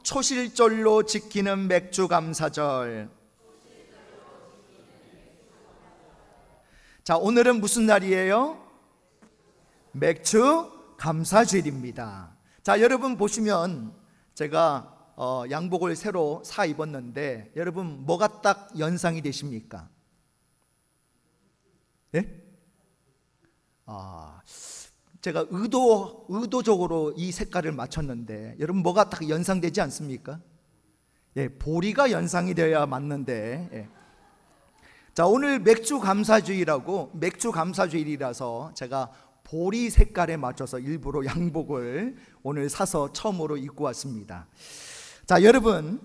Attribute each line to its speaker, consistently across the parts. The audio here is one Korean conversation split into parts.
Speaker 1: 초실절로 지키는 맥주 감사절. 자, 오늘은 무슨 날이에요? 맥주 감사주일입니다. 자, 여러분 보시면 제가 양복을 새로 사 입었는데 여러분 뭐가 딱 연상이 되십니까? 예? 제가 의도적으로 이 색깔을 맞췄는데 여러분 뭐가 딱 연상되지 않습니까? 예, 보리가 연상이 되어야 맞는데. 예. 자, 오늘 맥주 감사주일이라서 제가 보리 색깔에 맞춰서 일부러 양복을 오늘 사서 처음으로 입고 왔습니다. 자, 여러분,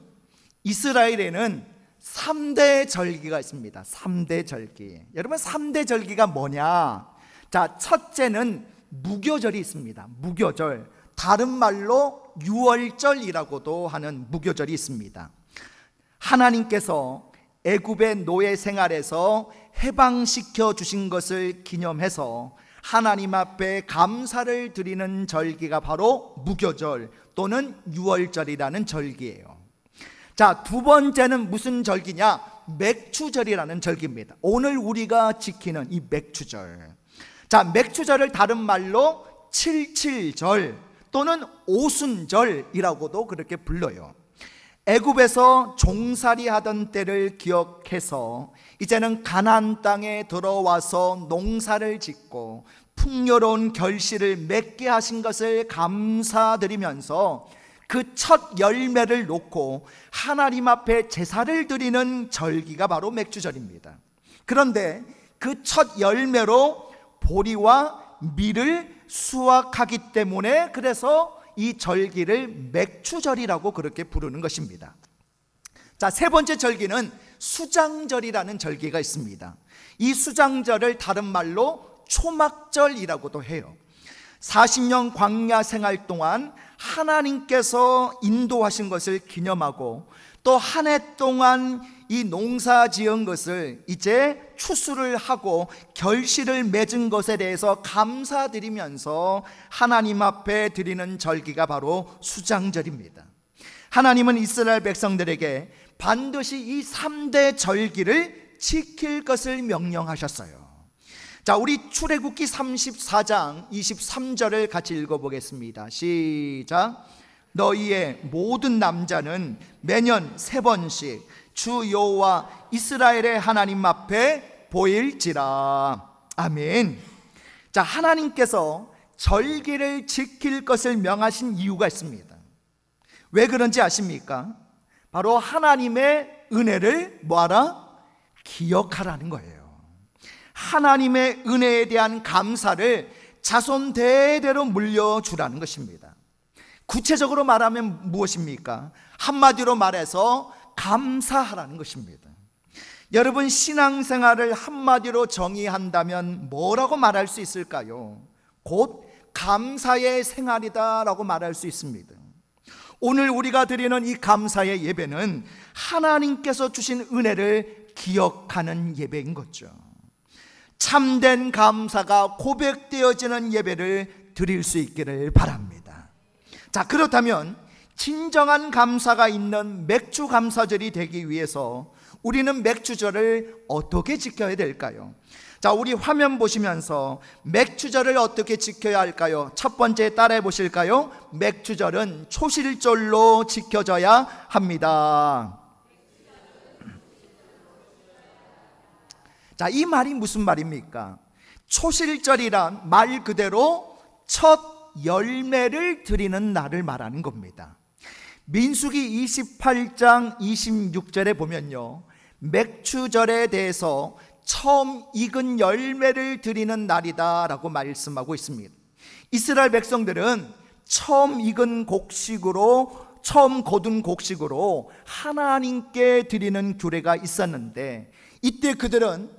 Speaker 1: 이스라엘에는 3대 절기가 있습니다. 3대 절기. 여러분, 3대 절기가 뭐냐? 자, 첫째는 무교절이 있습니다. 무교절. 다른 말로 유월절이라고도 하는 무교절이 있습니다. 하나님께서 애굽의 노예 생활에서 해방시켜 주신 것을 기념해서 하나님 앞에 감사를 드리는 절기가 바로 무교절 또는 유월절이라는 절기예요. 자, 두 번째는 무슨 절기냐? 맥추절이라는 절기입니다. 오늘 우리가 지키는 이 맥추절. 자, 맥추절을 다른 말로 칠칠절 또는 오순절이라고도 그렇게 불러요. 애굽에서 종살이 하던 때를 기억해서 이제는 가나안 땅에 들어와서 농사를 짓고 풍요로운 결실을 맺게 하신 것을 감사드리면서 그 첫 열매를 놓고 하나님 앞에 제사를 드리는 절기가 바로 맥주절입니다. 그런데 그 첫 열매로 보리와 밀을 수확하기 때문에 그래서 이 절기를 맥추절이라고 그렇게 부르는 것입니다. 자, 세 번째 절기는 수장절이라는 절기가 있습니다. 이 수장절을 다른 말로 초막절이라고도 해요. 40년 광야 생활 동안 하나님께서 인도하신 것을 기념하고 또 한 해 동안 이 농사 지은 것을 이제 추수를 하고 결실을 맺은 것에 대해서 감사드리면서 하나님 앞에 드리는 절기가 바로 수장절입니다. 하나님은 이스라엘 백성들에게 반드시 이 3대 절기를 지킬 것을 명령하셨어요. 자, 우리 출애굽기 34장 23절을 같이 읽어보겠습니다. 시작. 너희의 모든 남자는 매년 3번씩 주 여호와 이스라엘의 하나님 앞에 보일지라. 아멘. 자, 하나님께서 절기를 지킬 것을 명하신 이유가 있습니다. 왜 그런지 아십니까? 바로 하나님의 은혜를 뭐하라? 기억하라는 거예요. 하나님의 은혜에 대한 감사를 자손 대대로 물려주라는 것입니다. 구체적으로 말하면 무엇입니까? 한마디로 말해서 감사하라는 것입니다. 여러분, 신앙생활을 한마디로 정의한다면 뭐라고 말할 수 있을까요? 곧 감사의 생활이다라고 말할 수 있습니다. 오늘 우리가 드리는 이 감사의 예배는 하나님께서 주신 은혜를 기억하는 예배인 거죠. 참된 감사가 고백되어지는 예배를 드릴 수 있기를 바랍니다. 자, 그렇다면 진정한 감사가 있는 맥주 감사절이 되기 위해서 우리는 맥주절을 어떻게 지켜야 될까요? 자, 우리 화면 보시면서 맥주절을 어떻게 지켜야 할까요? 첫 번째 따라해 보실까요? 맥주절은 초실절로 지켜져야 합니다. 자, 이 말이 무슨 말입니까? 초실절이란 말 그대로 첫 열매를 드리는 날을 말하는 겁니다. 민수기 28장 26절에 보면요, 맥추절에 대해서 처음 익은 열매를 드리는 날이다 라고 말씀하고 있습니다. 이스라엘 백성들은 처음 익은 곡식으로, 처음 거둔 곡식으로 하나님께 드리는 규례가 있었는데, 이때 그들은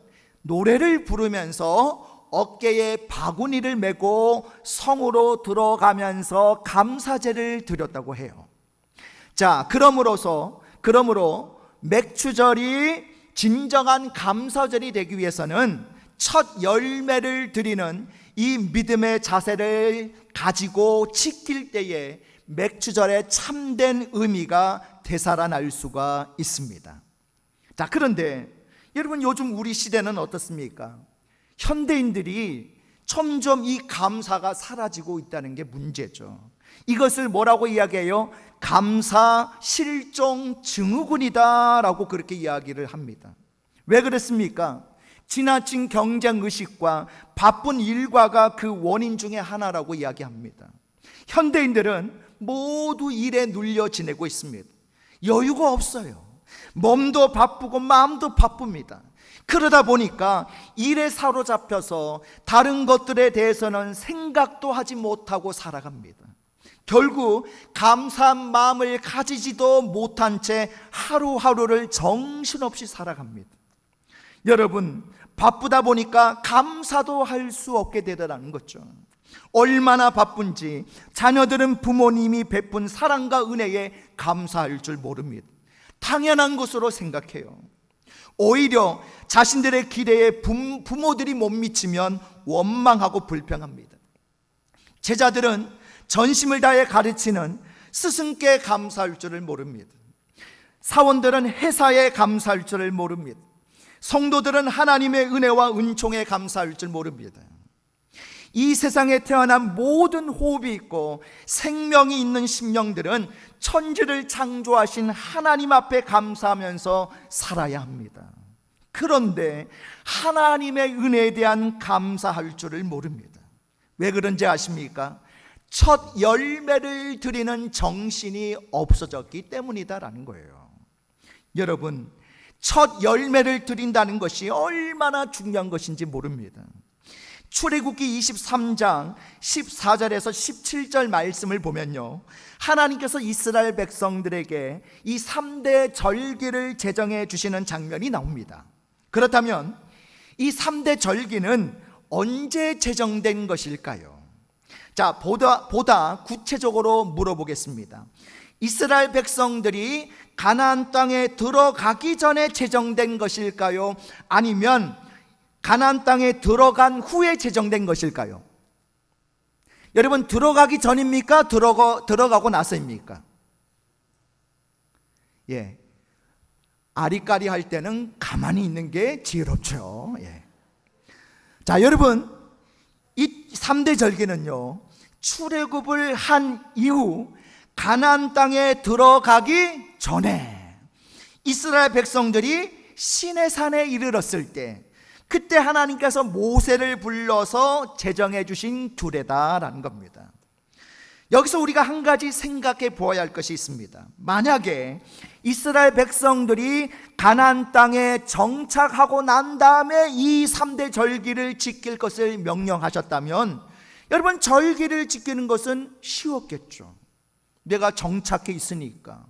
Speaker 1: 노래를 부르면서 어깨에 바구니를 메고 성으로 들어가면서 감사제를 드렸다고 해요. 자, 그러므로 맥추절이 진정한 감사절이 되기 위해서는 첫 열매를 드리는 이 믿음의 자세를 가지고 지킬 때에 맥주절의 참된 의미가 되살아날 수가 있습니다. 자, 그런데 여러분, 요즘 우리 시대는 어떻습니까? 현대인들이 점점 이 감사가 사라지고 있다는 게 문제죠. 이것을 뭐라고 이야기해요? 감사 실종 증후군이다 라고 그렇게 이야기를 합니다. 왜 그렇습니까? 지나친 경쟁의식과 바쁜 일과가 그 원인 중에 하나라고 이야기합니다. 현대인들은 모두 일에 눌려 지내고 있습니다. 여유가 없어요. 몸도 바쁘고 마음도 바쁩니다. 그러다 보니까 일에 사로잡혀서 다른 것들에 대해서는 생각도 하지 못하고 살아갑니다. 결국 감사한 마음을 가지지도 못한 채 하루하루를 정신없이 살아갑니다. 여러분, 바쁘다 보니까 감사도 할 수 없게 되더라는 거죠. 얼마나 바쁜지 자녀들은 부모님이 베푼 사랑과 은혜에 감사할 줄 모릅니다. 당연한 것으로 생각해요. 오히려 자신들의 기대에 부모들이 못 미치면 원망하고 불평합니다. 제자들은 전심을 다해 가르치는 스승께 감사할 줄을 모릅니다. 사원들은 회사에 감사할 줄을 모릅니다. 성도들은 하나님의 은혜와 은총에 감사할 줄 모릅니다. 이 세상에 태어난 모든 호흡이 있고 생명이 있는 심령들은 천지를 창조하신 하나님 앞에 감사하면서 살아야 합니다. 그런데 하나님의 은혜에 대한 감사할 줄을 모릅니다. 왜 그런지 아십니까? 첫 열매를 드리는 정신이 없어졌기 때문이다라는 거예요. 여러분, 첫 열매를 드린다는 것이 얼마나 중요한 것인지 모릅니다. 출애굽기 23장 14절에서 17절 말씀을 보면요, 하나님께서 이스라엘 백성들에게 이 3대 절기를 제정해 주시는 장면이 나옵니다. 그렇다면 이 3대 절기는 언제 제정된 것일까요? 자, 보다 구체적으로 물어보겠습니다. 이스라엘 백성들이 가나안 땅에 들어가기 전에 제정된 것일까요? 아니면 가나안 땅에 들어간 후에 제정된 것일까요? 여러분, 들어가기 전입니까? 들어가고 나서입니까? 예, 아리까리 할 때는 가만히 있는 게 지혜롭죠. 예. 자, 여러분, 이 3대 절기는요, 출애굽을 한 이후 가나안 땅에 들어가기 전에 이스라엘 백성들이 시내산에 이르렀을 때, 그때 하나님께서 모세를 불러서 제정해 주신 규례다라는 겁니다. 여기서 우리가 한 가지 생각해 보아야 할 것이 있습니다. 만약에 이스라엘 백성들이 가나안 땅에 정착하고 난 다음에 이 3대 절기를 지킬 것을 명령하셨다면, 여러분, 절기를 지키는 것은 쉬웠겠죠. 내가 정착해 있으니까.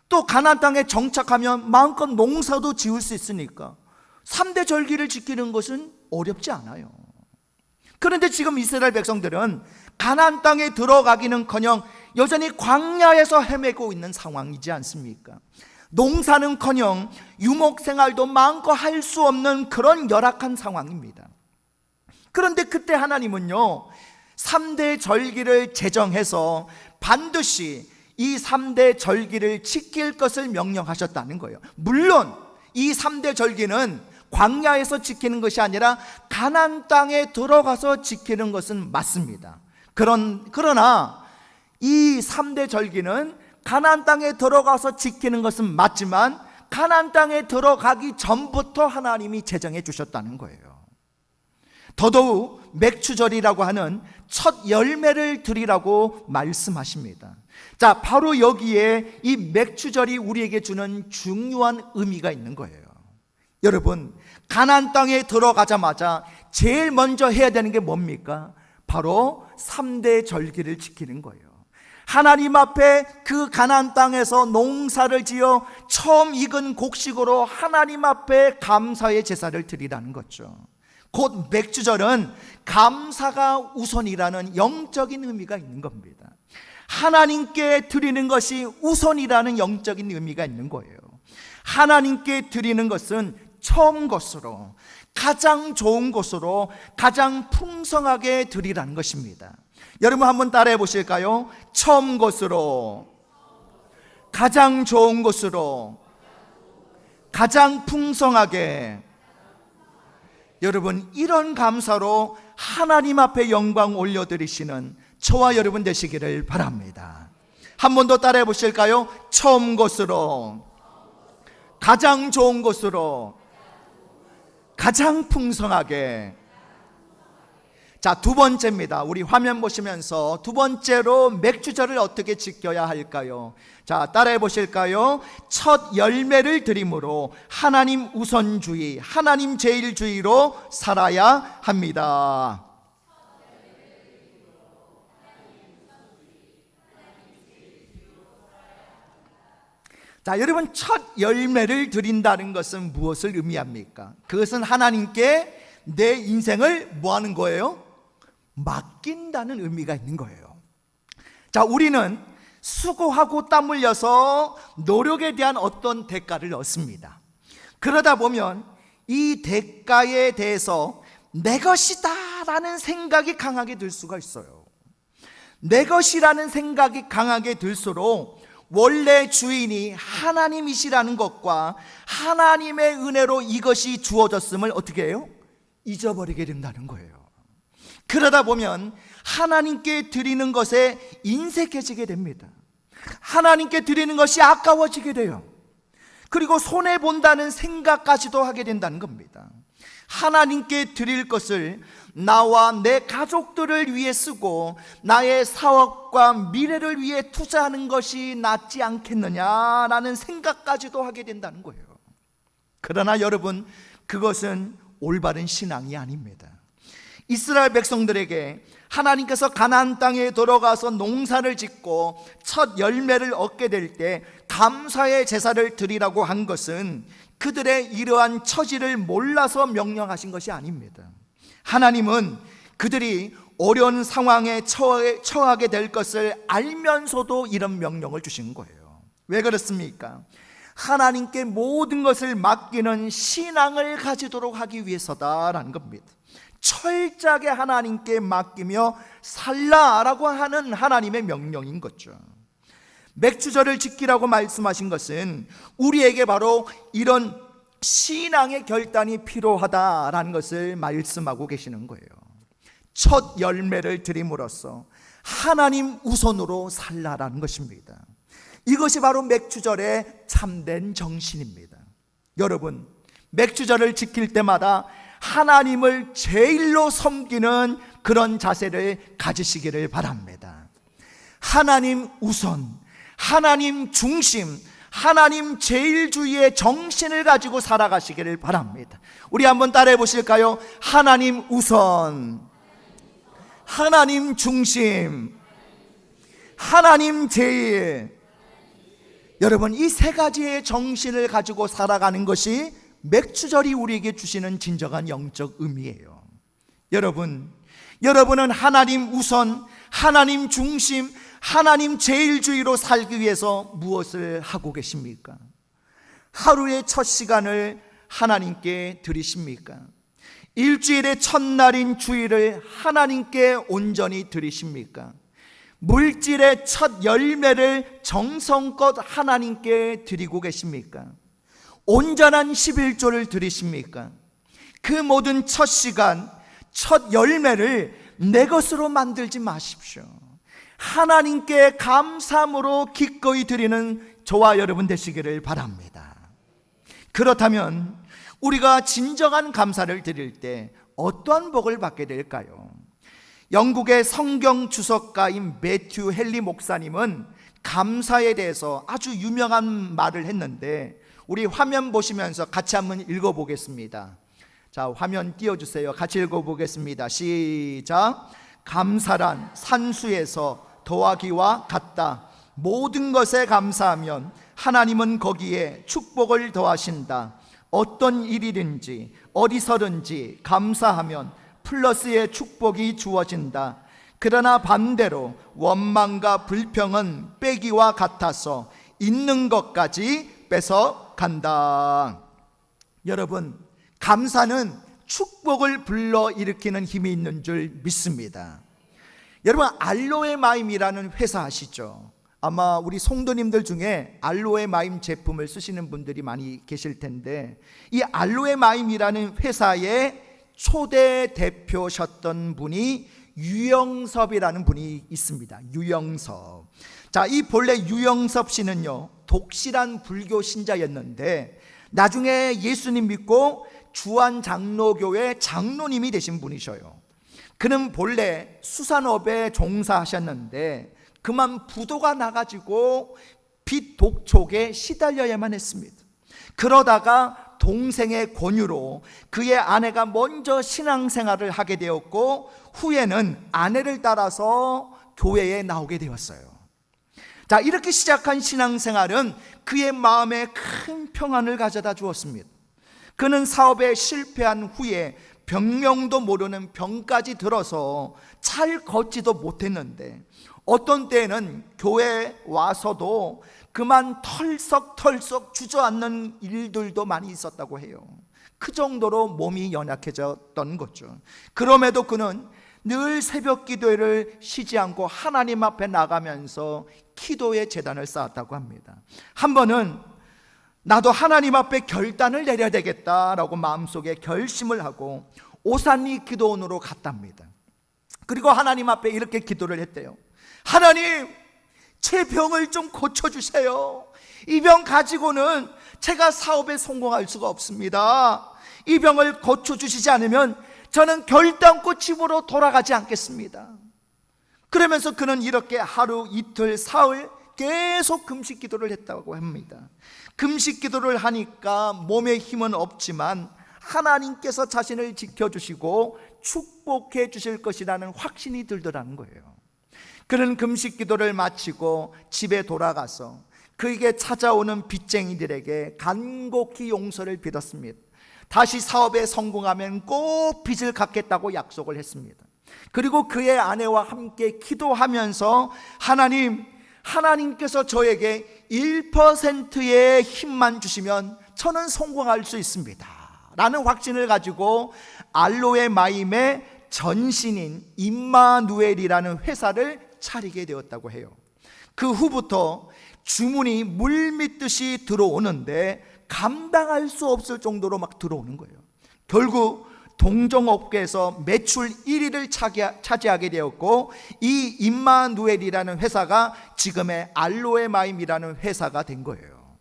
Speaker 1: 또 가나안 땅에 정착하면 마음껏 농사도 지을 수 있으니까 3대 절기를 지키는 것은 어렵지 않아요. 그런데 지금 이스라엘 백성들은 가나안 땅에 들어가기는커녕 여전히 광야에서 헤매고 있는 상황이지 않습니까? 농사는커녕 유목생활도 마음껏 할 수 없는 그런 열악한 상황입니다. 그런데 그때 하나님은요, 3대 절기를 제정해서 반드시 이 3대 절기를 지킬 것을 명령하셨다는 거예요. 물론 이 3대 절기는 광야에서 지키는 것이 아니라 가나안 땅에 들어가서 지키는 것은 맞습니다. 그러나 이 3대 절기는 가나안 땅에 들어가서 지키는 것은 맞지만 가나안 땅에 들어가기 전부터 하나님이 제정해 주셨다는 거예요. 더더욱 맥추절이라고 하는 첫 열매를 드리라고 말씀하십니다. 자, 바로 여기에 이 맥추절이 우리에게 주는 중요한 의미가 있는 거예요. 여러분, 가나안 땅에 들어가자마자 제일 먼저 해야 되는 게 뭡니까? 바로 3대 절기를 지키는 거예요. 하나님 앞에 그 가나안 땅에서 농사를 지어 처음 익은 곡식으로 하나님 앞에 감사의 제사를 드리라는 거죠. 곧 맥주절은 감사가 우선이라는 영적인 의미가 있는 겁니다. 하나님께 드리는 것이 우선이라는 영적인 의미가 있는 거예요. 하나님께 드리는 것은 처음 것으로, 가장 좋은 것으로, 가장 풍성하게 드리라는 것입니다. 여러분 한번 따라해 보실까요? 처음 것으로, 가장 좋은 것으로, 가장 풍성하게. 여러분, 이런 감사로 하나님 앞에 영광 올려드리시는 저와 여러분 되시기를 바랍니다. 한 번 더 따라해 보실까요? 처음 것으로, 가장 좋은 것으로, 가장 풍성하게. 자, 두 번째입니다. 우리 화면 보시면서 두 번째로 맥주절을 어떻게 지켜야 할까요? 자, 따라해 보실까요? 첫 열매를 드림으로 하나님 우선주의, 하나님 제일주의로 살아야 합니다. 자, 여러분, 첫 열매를 드린다는 것은 무엇을 의미합니까? 그것은 하나님께 내 인생을 뭐 하는 거예요? 맡긴다는 의미가 있는 거예요. 자, 우리는 수고하고 땀 흘려서 노력에 대한 어떤 대가를 얻습니다. 그러다 보면 이 대가에 대해서 내 것이다 라는 생각이 강하게 들 수가 있어요. 내 것이라는 생각이 강하게 들수록 원래 주인이 하나님이시라는 것과 하나님의 은혜로 이것이 주어졌음을 어떻게 해요? 잊어버리게 된다는 거예요. 그러다 보면 하나님께 드리는 것에 인색해지게 됩니다. 하나님께 드리는 것이 아까워지게 돼요. 그리고 손해본다는 생각까지도 하게 된다는 겁니다. 하나님께 드릴 것을 나와 내 가족들을 위해 쓰고 나의 사업과 미래를 위해 투자하는 것이 낫지 않겠느냐라는 생각까지도 하게 된다는 거예요. 그러나 여러분, 그것은 올바른 신앙이 아닙니다. 이스라엘 백성들에게 하나님께서 가나안 땅에 들어가서 농사를 짓고 첫 열매를 얻게 될 때 감사의 제사를 드리라고 한 것은 그들의 이러한 처지를 몰라서 명령하신 것이 아닙니다. 하나님은 그들이 어려운 상황에 처하게 될 것을 알면서도 이런 명령을 주신 거예요. 왜 그렇습니까? 하나님께 모든 것을 맡기는 신앙을 가지도록 하기 위해서다라는 겁니다. 철저하게 하나님께 맡기며 살라라고 하는 하나님의 명령인 거죠. 맥주절을 지키라고 말씀하신 것은 우리에게 바로 이런 신앙의 결단이 필요하다라는 것을 말씀하고 계시는 거예요. 첫 열매를 드림으로써 하나님 우선으로 살라라는 것입니다. 이것이 바로 맥주절의 참된 정신입니다. 여러분, 맥주절을 지킬 때마다 하나님을 제일로 섬기는 그런 자세를 가지시기를 바랍니다. 하나님 우선, 하나님 중심, 하나님 제일주의의 정신을 가지고 살아가시기를 바랍니다. 우리 한번 따라해 보실까요? 하나님 우선, 하나님 중심, 하나님 제일. 여러분, 이 세 가지의 정신을 가지고 살아가는 것이 맥주절이 우리에게 주시는 진정한 영적 의미예요. 여러분은 하나님 우선, 하나님 중심, 하나님 제일주의로 살기 위해서 무엇을 하고 계십니까? 하루의 첫 시간을 하나님께 드리십니까? 일주일의 첫날인 주일을 하나님께 온전히 드리십니까? 물질의 첫 열매를 정성껏 하나님께 드리고 계십니까? 온전한 11조를 드리십니까? 그 모든 첫 시간, 첫 열매를 내 것으로 만들지 마십시오. 하나님께 감사함으로 기꺼이 드리는 저와 여러분 되시기를 바랍니다. 그렇다면 우리가 진정한 감사를 드릴 때 어떠한 복을 받게 될까요? 영국의 성경 주석가인 매튜 헨리 목사님은 감사에 대해서 아주 유명한 말을 했는데 우리 화면 보시면서 같이 한번 읽어보겠습니다. 자, 화면 띄워주세요. 같이 읽어보겠습니다. 시작. 감사란 산수에서 더하기와 같다. 모든 것에 감사하면 하나님은 거기에 축복을 더하신다. 어떤 일이든지 어디서든지 감사하면 플러스의 축복이 주어진다. 그러나 반대로 원망과 불평은 빼기와 같아서 있는 것까지 뺏어 간다. 여러분, 감사는 축복을 불러일으키는 힘이 있는 줄 믿습니다. 여러분, 알로에 마임이라는 회사 아시죠? 아마 우리 성도님들 중에 알로에 마임 제품을 쓰시는 분들이 많이 계실 텐데, 이 알로에 마임이라는 회사의 초대 대표셨던 분이 유영섭이라는 분이 있습니다. 유영섭. 자, 이 본래 유영섭 씨는요, 독실한 불교 신자였는데 나중에 예수님 믿고 주안장로교회 장로님이 되신 분이셔요. 그는 본래 수산업에 종사하셨는데 그만 부도가 나가지고 빚 독촉에 시달려야만 했습니다. 그러다가 동생의 권유로 그의 아내가 먼저 신앙생활을 하게 되었고, 후에는 아내를 따라서 교회에 나오게 되었어요. 자, 이렇게 시작한 신앙생활은 그의 마음에 큰 평안을 가져다 주었습니다. 그는 사업에 실패한 후에 병명도 모르는 병까지 들어서 잘 걷지도 못했는데, 어떤 때에는 교회에 와서도 그만 털썩털썩 주저앉는 일들도 많이 있었다고 해요. 그 정도로 몸이 연약해졌던 거죠. 그럼에도 그는 늘 새벽 기도회를 쉬지 않고 하나님 앞에 나가면서 기도의 제단을 쌓았다고 합니다. 한 번은 나도 하나님 앞에 결단을 내려야 되겠다라고 마음속에 결심을 하고 오산리 기도원으로 갔답니다. 그리고 하나님 앞에 이렇게 기도를 했대요. 하나님, 제 병을 좀 고쳐주세요. 이 병 가지고는 제가 사업에 성공할 수가 없습니다. 이 병을 고쳐주시지 않으면 저는 결단코 집으로 돌아가지 않겠습니다. 그러면서 그는 이렇게 하루, 이틀, 사흘 계속 금식 기도를 했다고 합니다. 금식 기도를 하니까 몸에 힘은 없지만 하나님께서 자신을 지켜주시고 축복해 주실 것이라는 확신이 들더라는 거예요. 그는 금식 기도를 마치고 집에 돌아가서 그에게 찾아오는 빚쟁이들에게 간곡히 용서를 빌었습니다. 다시 사업에 성공하면 꼭 빚을 갚겠다고 약속을 했습니다. 그리고 그의 아내와 함께 기도하면서 하나님께서 저에게 1%의 힘만 주시면 저는 성공할 수 있습니다 라는 확신을 가지고 알로에 마임의 전신인 임마누엘이라는 회사를 차리게 되었다고 해요. 그 후부터 주문이 물밀듯이 들어오는데 감당할 수 없을 정도로 막 들어오는 거예요. 결국 동종업계에서 매출 1위를 차지하게 되었고, 이 임마누엘이라는 회사가 지금의 알로에 마임이라는 회사가 된 거예요.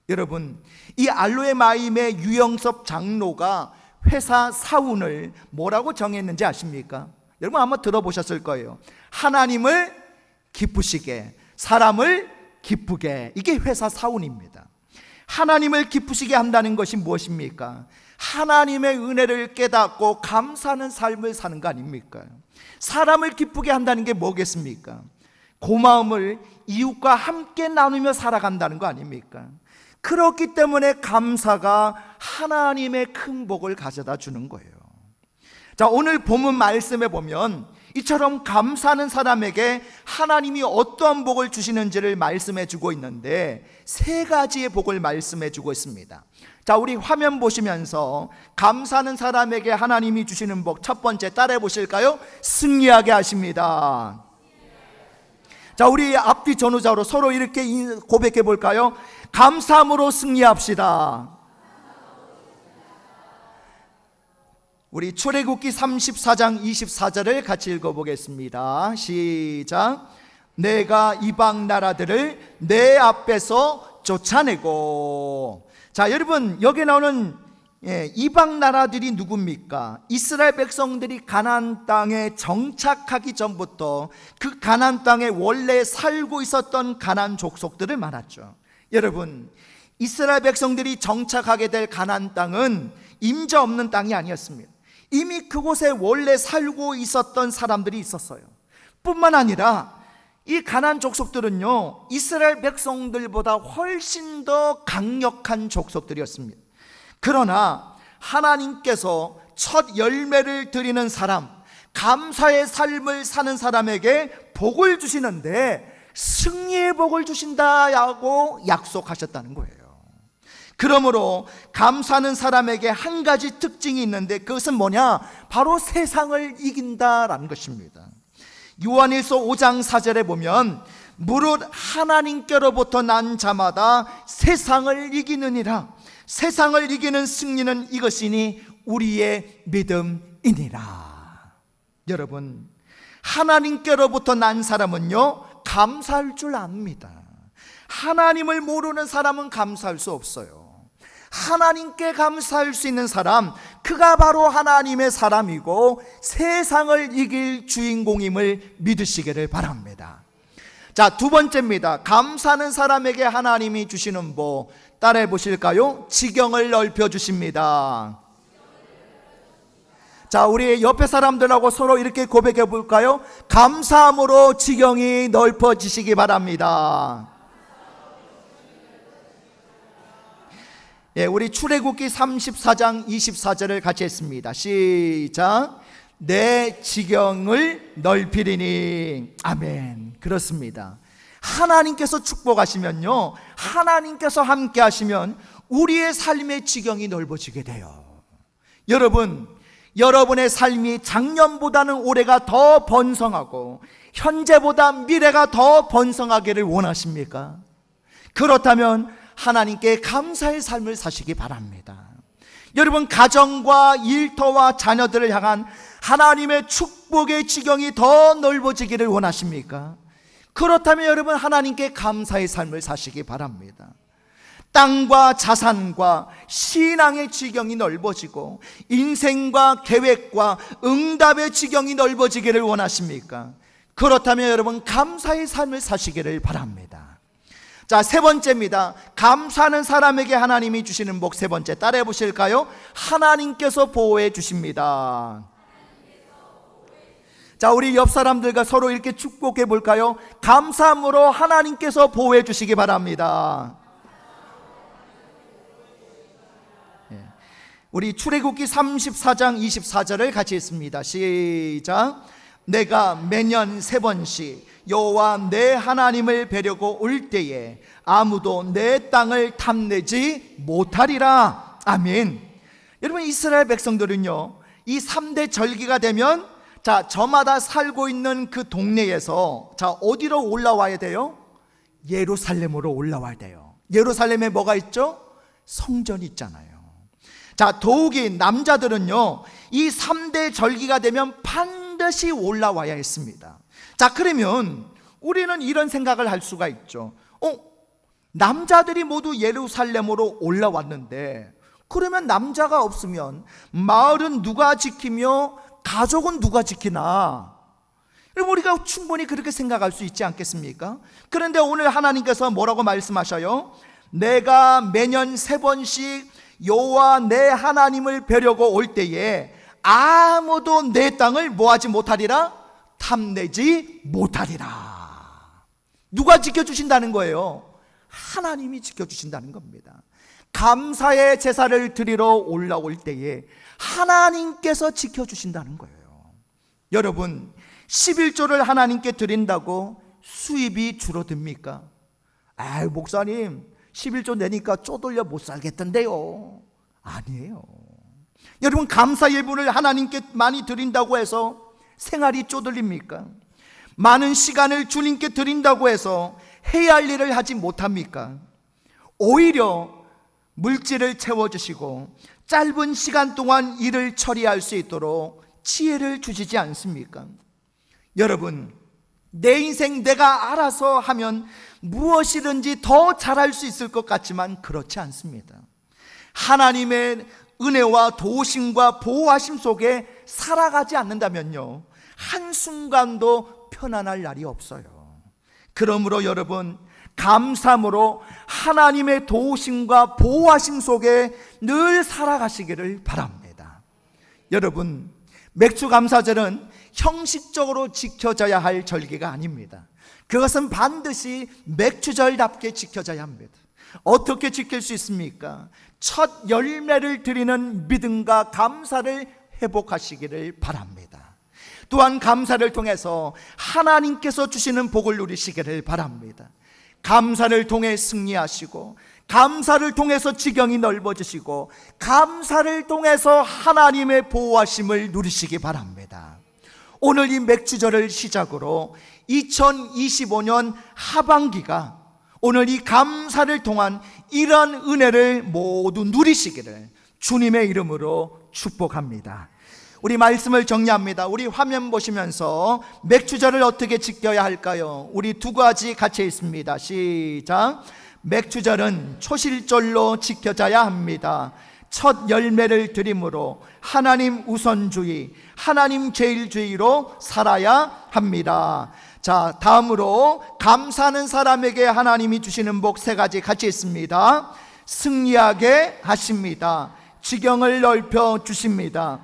Speaker 1: 여러분, 이 알로에 마임의 유영섭 장로가 회사 사운을 뭐라고 정했는지 아십니까? 여러분 아마 들어보셨을 거예요. 하나님을 기쁘시게, 사람을 기쁘게. 이게 회사 사운입니다. 하나님을 기쁘시게 한다는 것이 무엇입니까? 하나님의 은혜를 깨닫고 감사하는 삶을 사는 거 아닙니까? 사람을 기쁘게 한다는 게 뭐겠습니까? 고마움을 이웃과 함께 나누며 살아간다는 거 아닙니까? 그렇기 때문에 감사가 하나님의 큰 복을 가져다 주는 거예요. 자, 오늘 본문 말씀에 보면 이처럼 감사하는 사람에게 하나님이 어떠한 복을 주시는지를 말씀해 주고 있는데, 세 가지의 복을 말씀해 주고 있습니다. 자, 우리 화면 보시면서 감사하는 사람에게 하나님이 주시는 복, 첫 번째 따라해 보실까요? 승리하게 하십니다. 자, 우리 앞뒤 전후자로 서로 이렇게 고백해 볼까요? 감사함으로 승리합시다. 우리 출애굽기 34장 24절을 같이 읽어보겠습니다. 시작. 내가 이방 나라들을 내 앞에서 쫓아내고. 자, 여러분 여기 나오는 이방 나라들이 누굽니까? 이스라엘 백성들이 가나안 땅에 정착하기 전부터 그 가나안 땅에 원래 살고 있었던 가나안 족속들을 말하죠. 여러분, 이스라엘 백성들이 정착하게 될 가나안 땅은 임자 없는 땅이 아니었습니다. 이미 그곳에 원래 살고 있었던 사람들이 있었어요. 뿐만 아니라 이 가나안 족속들은요, 이스라엘 백성들보다 훨씬 더 강력한 족속들이었습니다. 그러나 하나님께서 첫 열매를 드리는 사람, 감사의 삶을 사는 사람에게 복을 주시는데 승리의 복을 주신다고 약속하셨다는 거예요. 그러므로 감사하는 사람에게 한 가지 특징이 있는데 그것은 뭐냐? 바로 세상을 이긴다라는 것입니다. 요한일서 5장 4절에 보면 무릇 하나님께로부터 난 자마다 세상을 이기느니라. 세상을 이기는 승리는 이것이니 우리의 믿음이니라. 여러분, 하나님께로부터 난 사람은요 감사할 줄 압니다. 하나님을 모르는 사람은 감사할 수 없어요. 하나님께 감사할 수 있는 사람, 그가 바로 하나님의 사람이고 세상을 이길 주인공임을 믿으시기를 바랍니다. 자, 두 번째입니다. 감사하는 사람에게 하나님이 주시는 복, 따라해 보실까요? 지경을 넓혀 주십니다. 자, 우리 옆에 사람들하고 서로 이렇게 고백해 볼까요? 감사함으로 지경이 넓어지시기 바랍니다. 예, 우리 출애굽기 34장 24절을 같이 했습니다. 시작. 내 지경을 넓히리니. 아멘. 그렇습니다. 하나님께서 축복하시면요, 하나님께서 함께 하시면 우리의 삶의 지경이 넓어지게 돼요. 여러분, 여러분의 삶이 작년보다는 올해가 더 번성하고 현재보다 미래가 더 번성하기를 원하십니까? 그렇다면 하나님께 감사의 삶을 사시기 바랍니다. 여러분, 가정과 일터와 자녀들을 향한 하나님의 축복의 지경이 더 넓어지기를 원하십니까? 그렇다면 여러분, 하나님께 감사의 삶을 사시기 바랍니다. 땅과 자산과 신앙의 지경이 넓어지고 인생과 계획과 응답의 지경이 넓어지기를 원하십니까? 그렇다면 여러분, 감사의 삶을 사시기를 바랍니다. 자, 세 번째입니다. 감사하는 사람에게 하나님이 주시는 복, 세 번째 따라해 보실까요? 하나님께서 보호해 주십니다. 자, 우리 옆 사람들과 서로 이렇게 축복해 볼까요? 감사함으로 하나님께서 보호해 주시기 바랍니다. 우리 출애굽기 34장 24절을 같이 읽습니다. 시작. 내가 매년 3번씩 여호와 내 하나님을 뵈려고 올 때에 아무도 내 땅을 탐내지 못하리라. 아멘. 여러분, 이스라엘 백성들은요, 이 3대 절기가 되면 자, 저마다 살고 있는 그 동네에서 자, 어디로 올라와야 돼요? 예루살렘으로 올라와야 돼요. 예루살렘에 뭐가 있죠? 성전이 있잖아요. 자, 더욱이 남자들은요, 이 3대 절기가 되면 반드시 올라와야 했습니다. 자, 그러면 우리는 이런 생각을 할 수가 있죠. 남자들이 모두 예루살렘으로 올라왔는데 그러면 남자가 없으면 마을은 누가 지키며 가족은 누가 지키나? 우리가 충분히 그렇게 생각할 수 있지 않겠습니까? 그런데 오늘 하나님께서 뭐라고 말씀하셔요? 내가 매년 3번씩 여호와 내 하나님을 뵈려고 올 때에 아무도 내 땅을 뭐하지 못하리라? 탐내지 못하리라. 누가 지켜주신다는 거예요? 하나님이 지켜주신다는 겁니다. 감사의 제사를 드리러 올라올 때에 하나님께서 지켜주신다는 거예요. 여러분, 11조를 하나님께 드린다고 수입이 줄어듭니까? 목사님 11조 내니까 쪼들려 못 살겠던데요. 아니에요. 여러분, 감사 예물을 하나님께 많이 드린다고 해서 생활이 쪼들립니까? 많은 시간을 주님께 드린다고 해서 해야 할 일을 하지 못합니까? 오히려 물질을 채워주시고 짧은 시간 동안 일을 처리할 수 있도록 지혜를 주시지 않습니까? 여러분, 내 인생 내가 알아서 하면 무엇이든지 더 잘할 수 있을 것 같지만 그렇지 않습니다. 하나님의 은혜와 도우심과 보호하심 속에 살아가지 않는다면요, 한순간도 편안할 날이 없어요. 그러므로 여러분, 감사함으로 하나님의 도우심과 보호하심 속에 늘 살아가시기를 바랍니다. 여러분, 맥주감사절은 형식적으로 지켜져야 할 절기가 아닙니다. 그것은 반드시 맥주절답게 지켜져야 합니다. 어떻게 지킬 수 있습니까? 첫 열매를 드리는 믿음과 감사를 회복하시기를 바랍니다. 또한 감사를 통해서 하나님께서 주시는 복을 누리시기를 바랍니다. 감사를 통해 승리하시고, 감사를 통해서 지경이 넓어지시고, 감사를 통해서 하나님의 보호하심을 누리시기 바랍니다. 오늘 이 맥주절을 시작으로 2025년 하반기가 오늘 이 감사를 통한 이런 은혜를 모두 누리시기를 주님의 이름으로 축복합니다. 우리 말씀을 정리합니다. 우리 화면 보시면서 맥주절을 어떻게 지켜야 할까요? 우리 두 가지 같이 있습니다. 시작. 맥주절은 초실절로 지켜져야 합니다. 첫 열매를 드림으로 하나님 우선주의, 하나님 제일주의로 살아야 합니다. 자, 다음으로 감사하는 사람에게 하나님이 주시는 복 세 가지 같이 있습니다. 승리하게 하십니다. 지경을 넓혀 주십니다.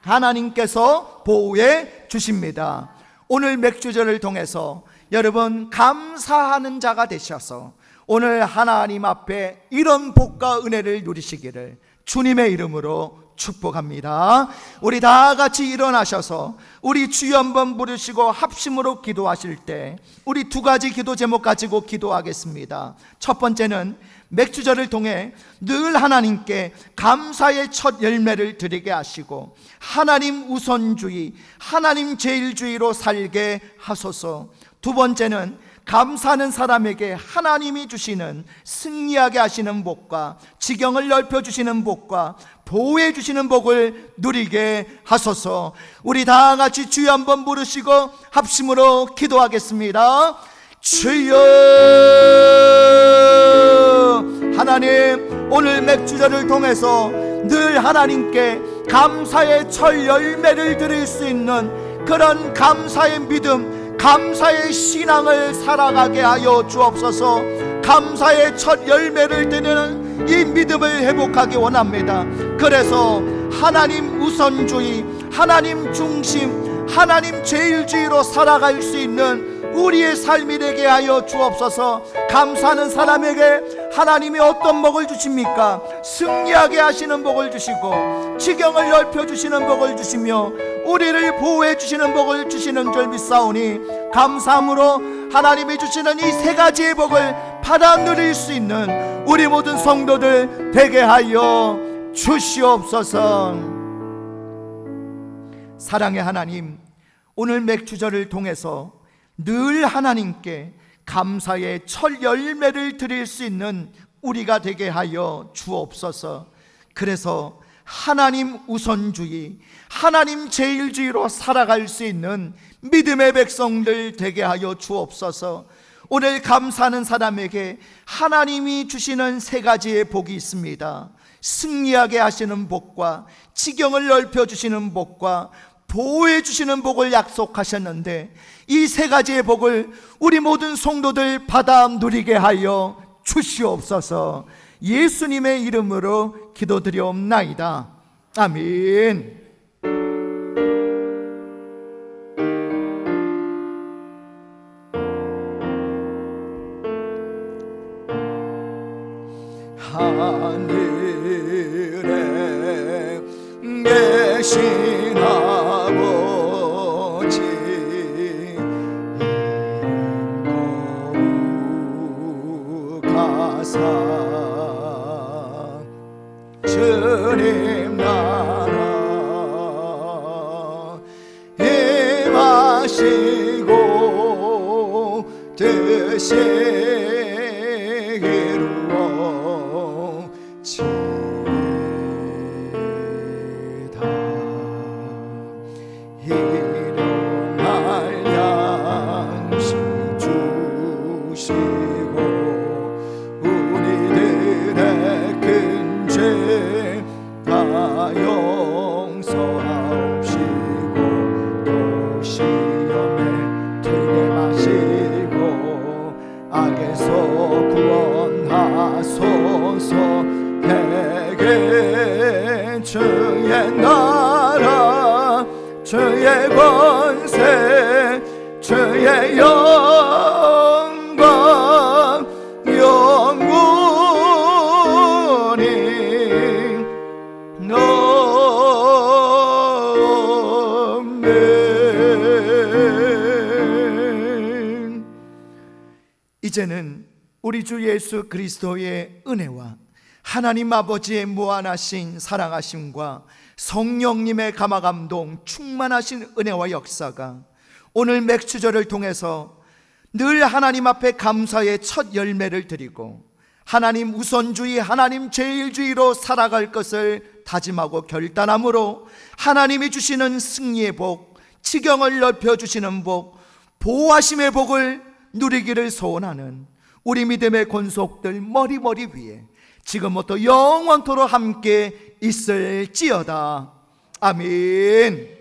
Speaker 1: 하나님께서 보호해 주십니다. 오늘 맥주절을 통해서 여러분 감사하는 자가 되셔서 오늘 하나님 앞에 이런 복과 은혜를 누리시기를 주님의 이름으로 축복합니다. 우리 다 같이 일어나셔서 우리 주여 한번 부르시고 합심으로 기도하실 때 우리 두 가지 기도 제목 가지고 기도하겠습니다. 첫 번째는 맥주절을 통해 늘 하나님께 감사의 첫 열매를 드리게 하시고 하나님 우선주의, 하나님 제일주의로 살게 하소서. 두 번째는 감사하는 사람에게 하나님이 주시는 승리하게 하시는 복과 지경을 넓혀주시는 복과 보호해 주시는 복을 누리게 하소서. 우리 다 같이 주여 한번 부르시고 합심으로 기도하겠습니다. 주여 하나님, 오늘 맥주절을 통해서 늘 하나님께 감사의 첫 열매를 드릴 수 있는 그런 감사의 믿음, 감사의 신앙을 살아가게 하여 주옵소서. 감사의 첫 열매를 드리는 이 믿음을 회복하기 원합니다. 그래서 하나님 우선주의, 하나님 중심, 하나님 제일주의로 살아갈 수 있는 우리의 삶이 되게 하여 주옵소서. 감사하는 사람에게 하나님이 어떤 복을 주십니까? 승리하게 하시는 복을 주시고 지경을 넓혀주시는 복을 주시며 우리를 보호해 주시는 복을 주시는 줄 믿사오니 감사함으로 하나님이 주시는 이 세 가지의 복을 받아 누릴 수 있는 우리 모든 성도들 되게 하여 주시옵소서. 사랑의 하나님, 오늘 맥주절을 통해서 늘 하나님께 감사의 첫 열매를 드릴 수 있는 우리가 되게 하여 주옵소서. 그래서 하나님 우선주의, 하나님 제일주의로 살아갈 수 있는 믿음의 백성들 되게 하여 주옵소서. 오늘 감사하는 사람에게 하나님이 주시는 세 가지의 복이 있습니다. 승리하게 하시는 복과 지경을 넓혀주시는 복과 보호해 주시는 복을 약속하셨는데 이 세 가지의 복을 우리 모든 성도들 받아 누리게 하여 주시옵소서. 예수님의 이름으로 기도드리옵나이다. 아멘. 하늘에 계신 아버지, 거룩하사 주님 나라 임하시고 뜻이 이루어지다. 일용할 양식 주시고 우리들의 큰 죄 다 용서하옵시고 또 시험에 들게 마시고 악에서 구원하소서. 내게 주의 나라 주의 권세 주의 영광 영원히 아멘. 이제는 우리 주 예수 그리스도의 은혜와 하나님 아버지의 무한하신 사랑하심과 성령님의 감화감동 충만하신 은혜와 역사가 오늘 맥주절을 통해서 늘 하나님 앞에 감사의 첫 열매를 드리고 하나님 우선주의, 하나님 제일주의로 살아갈 것을 다짐하고 결단함으로 하나님이 주시는 승리의 복, 지경을 넓혀주시는 복, 보호하심의 복을 누리기를 소원하는 우리 믿음의 권속들 머리 위에 지금부터 영원토록 함께 있을지어다. 아멘.